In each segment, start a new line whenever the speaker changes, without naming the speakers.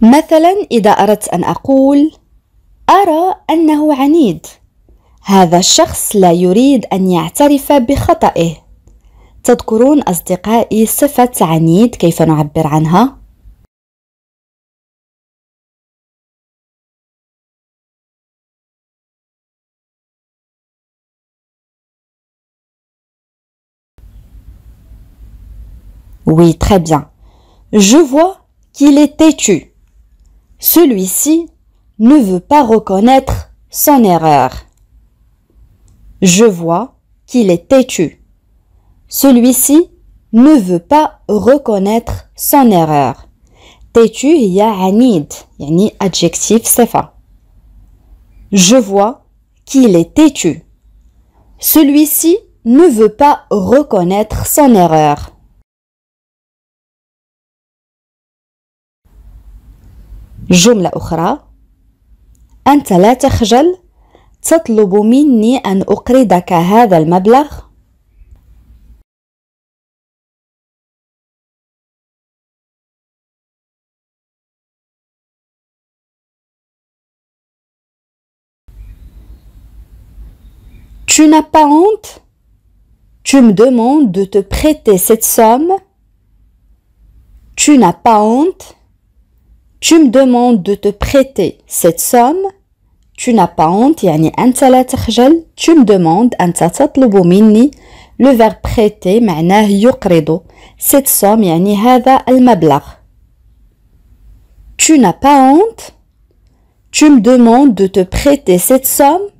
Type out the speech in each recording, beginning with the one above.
مثلا إذا أردت أن أقول أرى أنه عنيد. هذا الشخص لا يريد أن يعترف بخطئه. تذكرون أصدقائي صفة عنيد كيف نعبر عنها؟ Oui, très bien. Je vois qu'il est têtu. Celui-ci ne veut pas reconnaître son erreur. Je vois qu'il est têtu. Celui-ci ne veut pas reconnaître son erreur. Têtu هي عنيد يعني adjectif صفة. Je vois qu'il est têtu. Celui-ci ne veut pas reconnaître son erreur. جملة أخرى. أنت لا تخجل تطلب مني أن أقرضك هذا المبلغ. Tu n'as pas honte? Tu me demandes de te prêter cette somme. Tu n'as pas honte? Tu me demandes de te prêter cette somme. Tu n'as pas honte يعني أنت لا تخجل. Tu me demandes أنت تطلب مني. Le verbe prêter معناه يقرض. Cette somme يعني هذا المبلغ. Tu n'as pas honte? Tu me demandes de te prêter cette somme.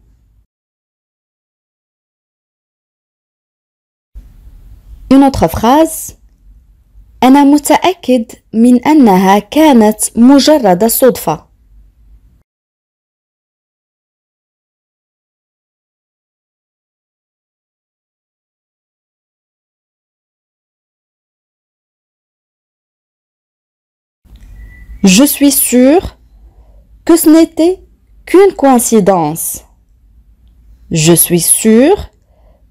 Une autre phrase. أنا متأكد من أنها كانت مجرد صدفة. Je suis sûre que ce n'était qu'une coïncidence. Je suis sûre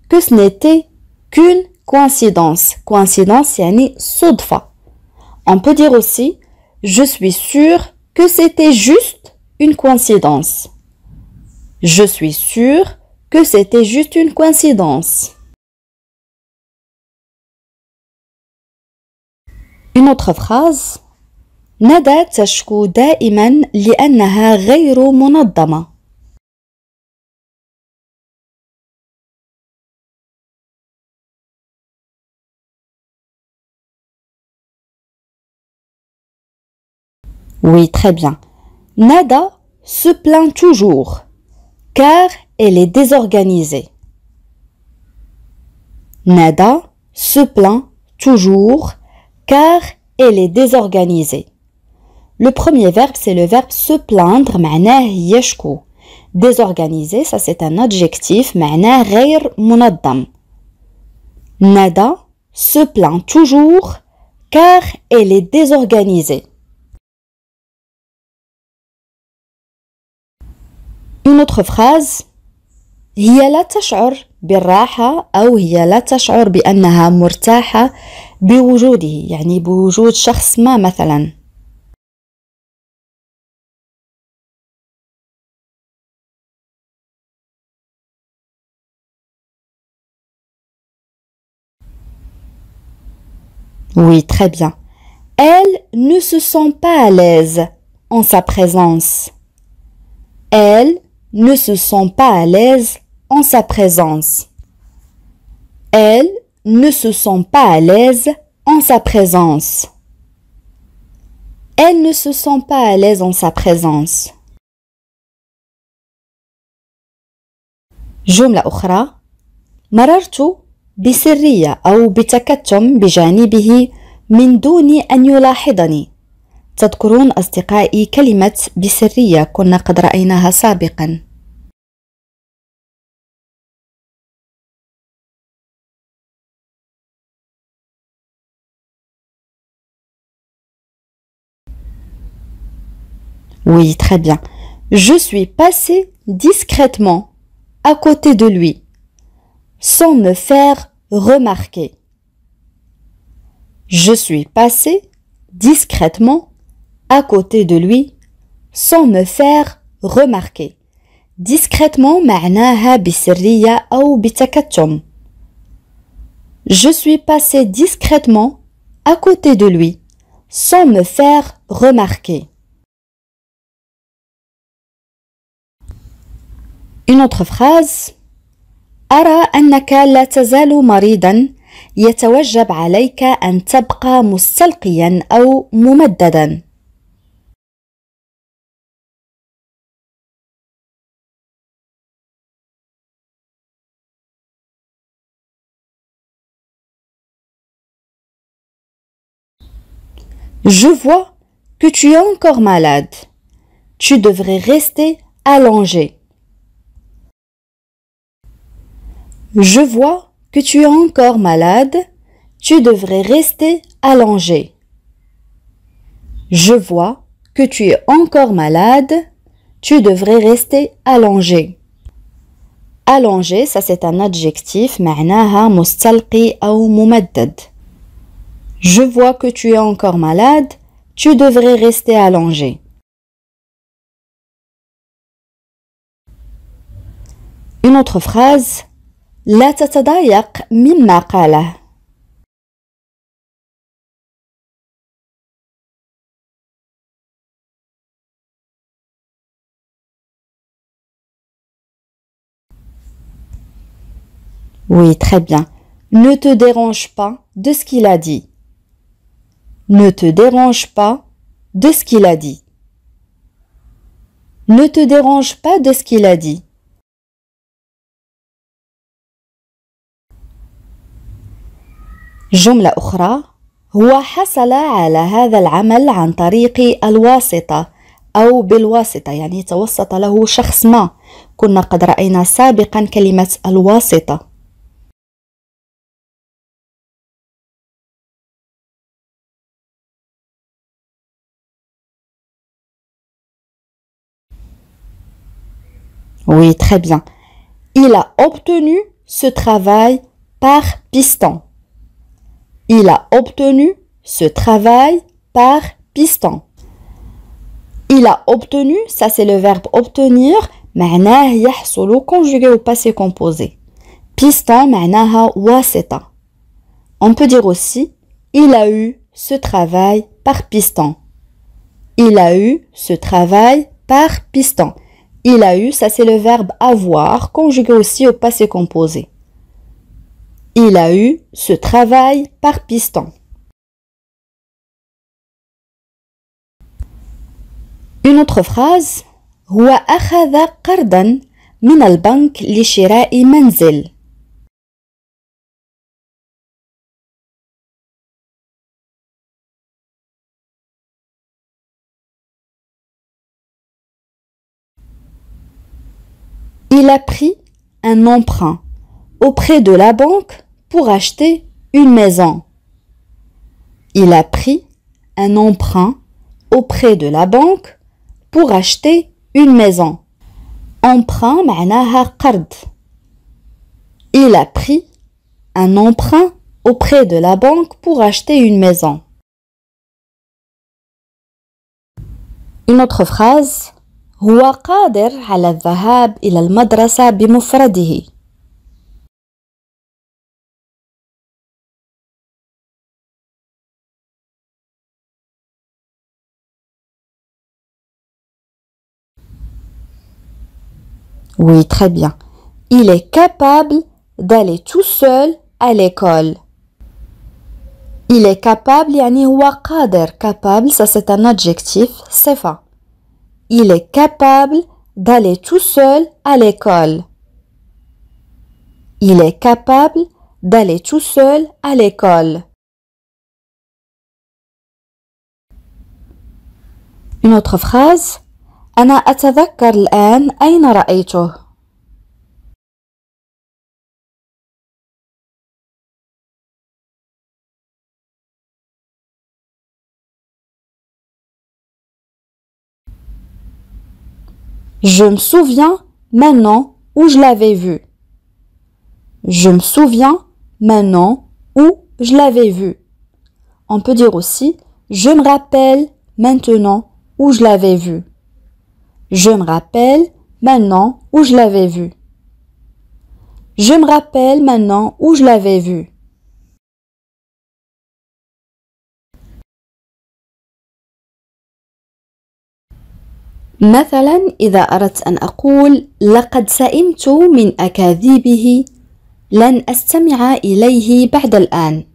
que ce n'était qu'une coïncidence. Coïncidence يعني صدفة. On peut dire aussi je suis sûre que c'était juste une coïncidence. Je suis sûre que c'était juste une coïncidence. Une autre phrase. ندى تشكو دائما لأنها غير منظمة. Oui, très bien. Nada se plaint toujours car elle est désorganisée. Nada se plaint toujours car elle est désorganisée. Le premier verbe, c'est le verbe se plaindre, معناه يشكو. Désorganisé, ça c'est un adjectif, معناه غير منظم. Nada se plaint toujours car elle est désorganisée. Une autre phrase. هي لا تشعر بالراحة أو هي لا تشعر بأنها مرتاحة بوجوده، يعني بوجود شخص ما مثلاً. Oui, très bien. Elle ne se sent pas à l'aise en sa présence. Elle ne se sent pas à l'aise en sa présence. Elle ne se sent pas à l'aise en sa présence. Elle ne se sent pas à l'aise en sa présence. جملة أخرى. مررت بسرية أو بتكتم بجانبه من دون أن يلاحظني. تذكرون أصدقائي كلمة بسرية كنا قد رأيناها سابقا. Oui, très bien. Je suis passée discrètement à côté de lui, sans me faire remarquer. Je suis passée discrètement à côté de lui sans me faire remarquer. Discrètement معناها بسرية أو بتكتم. Je suis passé discrètement à côté de lui sans me faire remarquer. Une autre phrase. أرى أنك لا تزال مريضا يتوجب عليك أن تبقى مستلقيا أو ممددا. Je vois que tu es encore malade. Tu devrais rester allongé. Je vois que tu es encore malade. Tu devrais rester allongé. Je vois que tu es encore malade. Tu devrais rester allongé. Allongé, ça c'est un adjectif. معناها مستلقي أو ممدد. Je vois que tu es encore malade. Tu devrais rester allongé. Une autre phrase. لا تتضايق مما قاله. Oui, très bien. Ne te dérange pas de ce qu'il a dit. Ne te dérange pas de ce qu'il a dit. Ne te dérange pas de ce qu'il a dit. جملة أخرى. هو حصل على هذا العمل عن طريق الواسطة أو بالواسطة، يعني توسط له شخص ما. كنا قد رأينا سابقا كلمة الواسطة. Oui, très bien. Il a obtenu ce travail par piston. Il a obtenu ce travail par piston. Il a obtenu, ça c'est le verbe obtenir, معناه يحصل conjugué au passé composé. Piston معناها واسطة. On peut dire aussi, il a eu ce travail par piston. Il a eu ce travail par piston. Il a eu, ça c'est le verbe avoir, conjugué aussi au passé composé. Il a eu ce travail par piston. Une autre phrase. هو أخذ قرضا من البنك لشراء منزل. Il a pris un emprunt auprès de la banque pour acheter une maison. Il a pris un emprunt auprès de la banque pour acheter une maison. Emprunt معناها قرض. Il a pris un emprunt auprès de la banque pour acheter une maison. Une autre phrase. هو قادر على الذهاب إلى المدرسة بمفرده. Oui, très bien. Il est capable d'aller tout seul à l'école. Il est capable, يعني هو قادر. Capable, ça c'est un adjectif, صفة. Il est capable d'aller tout seul à l'école. Il est capable d'aller tout seul à l'école. Une autre phrase. أنا أتذكر الآن أين رأيته. Je me souviens maintenant où je l'avais vu. Je me souviens maintenant où je l'avais vu. On peut dire aussi je me rappelle maintenant où je l'avais vu. Je me rappelle maintenant où je l'avais vu. Je me rappelle maintenant où je l'avais vu. مثلا إذا أردت أن أقول لقد سئمت من أكاذيبه لن أستمع إليه بعد الآن.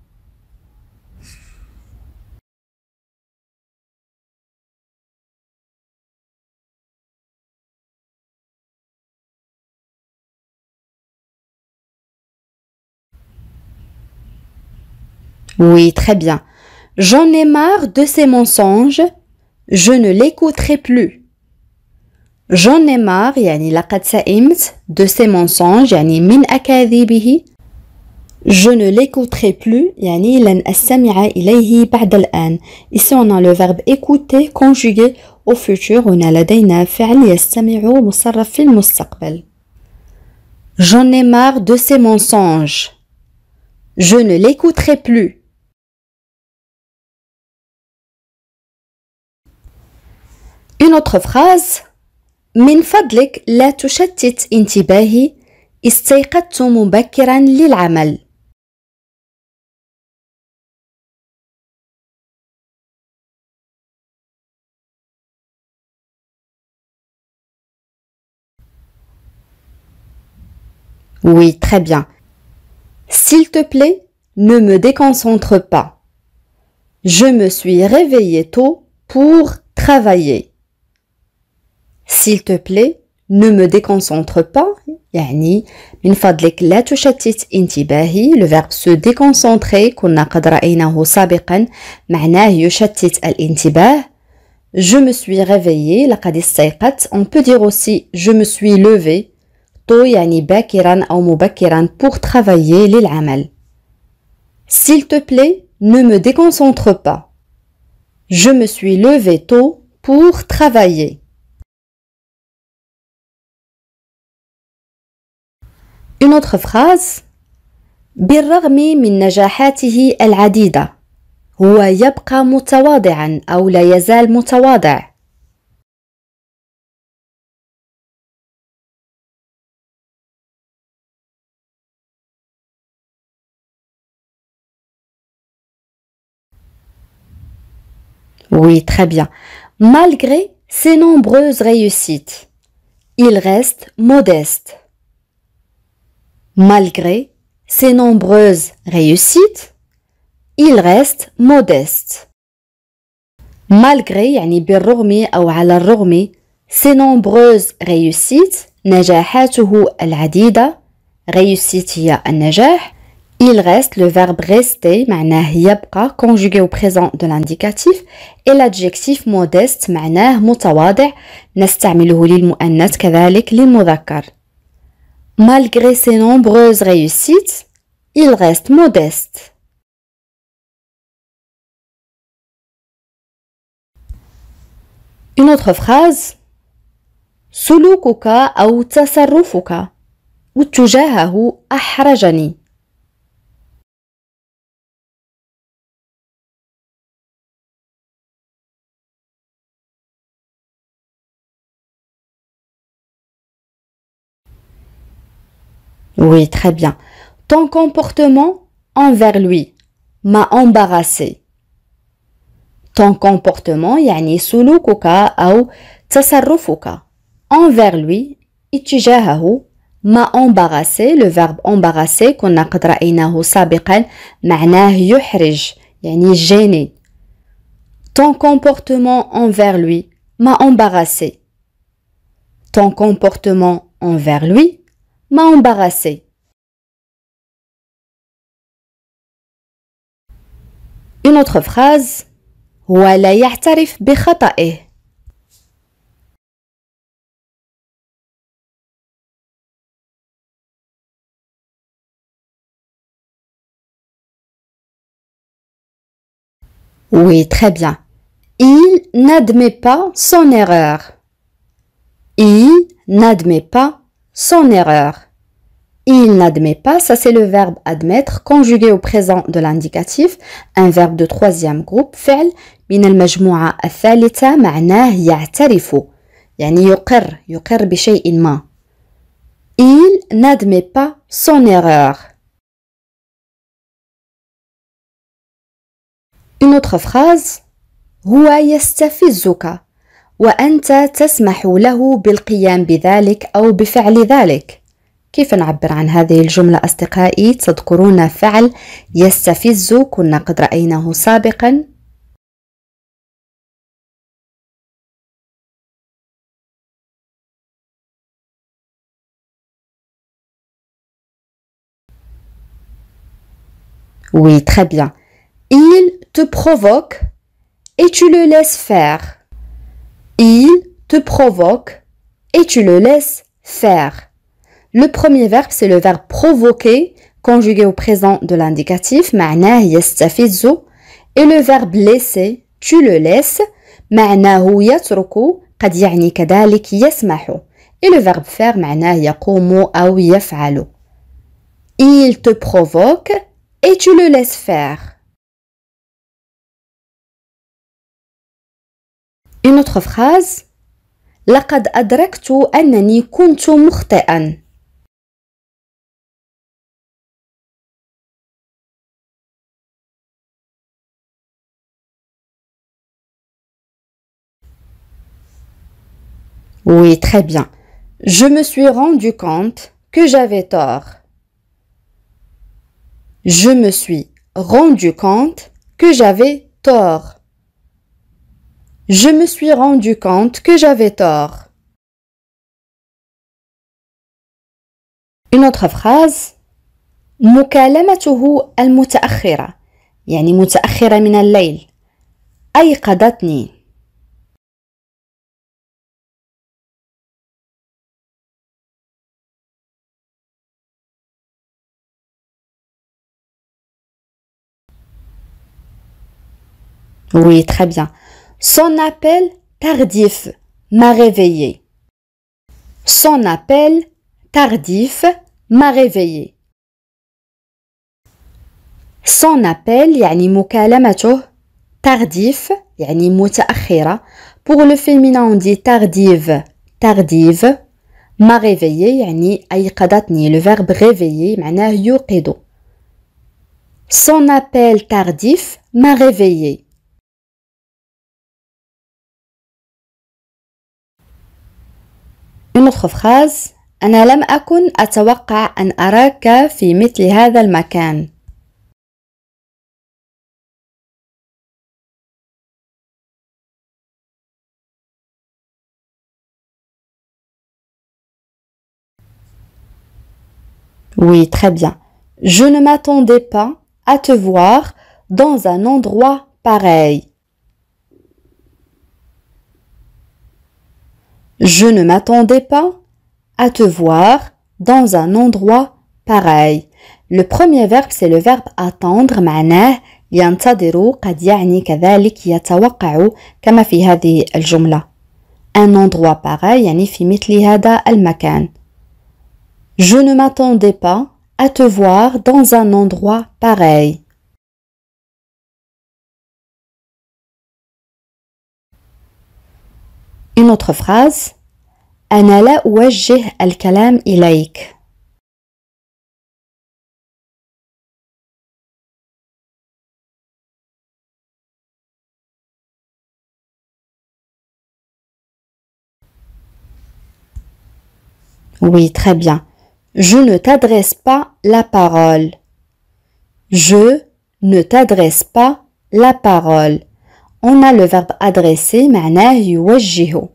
Oui, très bien. J'en ai marre de ces mensonges. Je ne l'écouterai plus. J'en ai marre يعني لقد سئمت de ces mensonges يعني من أكاذيبه. Je ne l'écouterai plus يعني لن أستمع إليه بعد الآن. Ici on a le verbe écouter conjugué au futur. هنا لدينا فعل يستمع مصرف في المستقبل. J'en ai marre de ces mensonges. Je ne l'écouterai plus. Une autre phrase. من فضلك لا تشتت انتباهي استيقظت مبكرا للعمل. Oui, très bien. S'il te plaît, ne me déconcentre pas. Je me suis réveillé tôt pour travailler. S'il te plaît, ne me déconcentre pas. يعني من فضلك لا تشتت انتباهي. Le verbe se déconcentrer كنا قد رأيناه سابقا معناه يشتت الانتباه. Je me suis réveillé لقد استيقظت. On peut dire aussi je me suis levé tôt يعني باكرا أو مبكرا pour travailler للعمل. S'il te plaît, ne me déconcentre pas. Je me suis levé tôt pour travailler. Une autre phrase. بالرغم من نجاحاته العديدة هو يبقى متواضعا أو لا يزال متواضع. Oui, très bien. Malgré ses nombreuses réussites, il reste modeste. Malgré ses nombreuses réussites, il reste modeste. Malgré يعني بالرغم أو على الرغم ses nombreuses réussites نجاحاته العديدة réussite هي النجاح. Il reste le verbe rester معناه يبقى conjugué au présent de l'indicatif et l'adjectif modeste معناه متواضع نستعمله للمؤنث كذلك للمذكر. Malgré ses nombreuses réussites, il reste modeste. Une autre phrase. سلوكك أو تصرفك تجاهه أحرجني. Oui, très bien. Ton comportement envers lui m'a embarrassé. Ton comportement يعني سلوكك أو تصرفك envers lui اتجاهه m'a embarrassé. Le verbe embarrassé كنا قد رأيناه سابقا معناه يحرج يعني gêné. Ton comportement envers lui m'a embarrassé. Ton comportement envers lui m'a embarrassé. Une autre phrase. هو لا يعترف بخطئه. Oui, très bien. Il n'admet pas son erreur. Il n'admet pas son erreur. Il n'admet pas, ça c'est le verbe admettre conjugué au présent de l'indicatif, un verbe de troisième groupe, فعل من المجموعة الثالثة معناه يعترف، يعني يقر بشيء ما. Il n'admet pas son erreur. Une autre phrase. هو يستفزك وأنت تسمح له بالقيام بذلك أو بفعل ذلك. كيف نعبر عن هذه الجملة أصدقائي؟ تذكرون فعل يستفز كنا قد رأيناه سابقا. Oui, très bien. Il te provoque et tu le laisses faire. Il te provoque et tu le laisses faire. Le premier verbe, c'est le verbe provoquer, conjugué au présent de l'indicatif, معناه يستفز. Et le verbe laisser, tu le laisses, معناه يترك، قد يعني كذلك يسمح. Et le verbe faire, معناه يقوم أو يفعل. Il te provoque et tu le laisses faire. Une autre phrase. لقد أدركت أنني كنت مخطئا. Oui, très bien. Je me suis rendu compte que j'avais tort. Je me suis rendu compte que j'avais tort. Je me suis rendu compte que j'avais tort. Une autre phrase. مكالمته المتأخرة، يعني متأخرة من الليل، أيقظتني. Oui, très bien. Son appel tardif m'a réveillé. Son appel tardif m'a réveillé. Son appel يعني مكالمته، tardif يعني متأخرة. Pour le féminin on dit tardive. Tardive. m'a réveillé يعني أيقظتني. Le verbe réveiller معناه يوقظ. Son appel tardif m'a réveillé. Une autre phrase. أنا لم أكن أتوقع أن أراك في مثل هذا المكان. Oui, très bien. Je ne m'attendais pas à te voir dans un endroit pareil. Je ne m'attendais pas à te voir dans un endroit pareil. Le premier verbe, c'est le verbe attendre. معناه ينتظر، قد يعني كذلك يتوقع كما في هذه الجملة. Un endroit pareil يعني في مثل هذا المكان. Je ne m'attendais pas à te voir dans un endroit pareil. Une autre phrase. أنا لا أوجه الكلام إليك. Oui, très bien. Je ne t'adresse pas la parole. Je ne t'adresse pas la parole. On a le verbe adresser, معناه يوجه.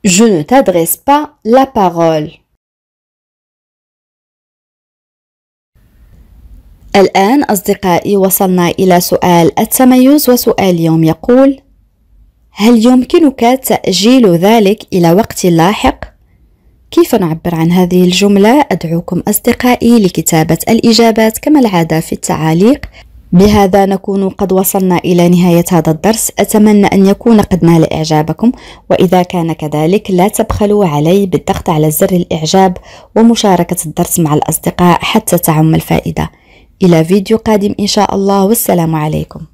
Je ne t'adresse pas la parole. الآن أصدقائي وصلنا إلى سؤال التميز، وسؤال اليوم يقول: هل يمكنك تأجيل ذلك إلى وقت لاحق؟ كيف نعبر عن هذه الجملة؟ أدعوكم أصدقائي لكتابة الإجابات كما العادة في التعاليق. بهذا نكون قد وصلنا إلى نهاية هذا الدرس. أتمنى أن يكون قد نال إعجابكم، وإذا كان كذلك لا تبخلوا علي بالضغط على زر الإعجاب ومشاركة الدرس مع الأصدقاء حتى تعم الفائدة. إلى فيديو قادم إن شاء الله، والسلام عليكم.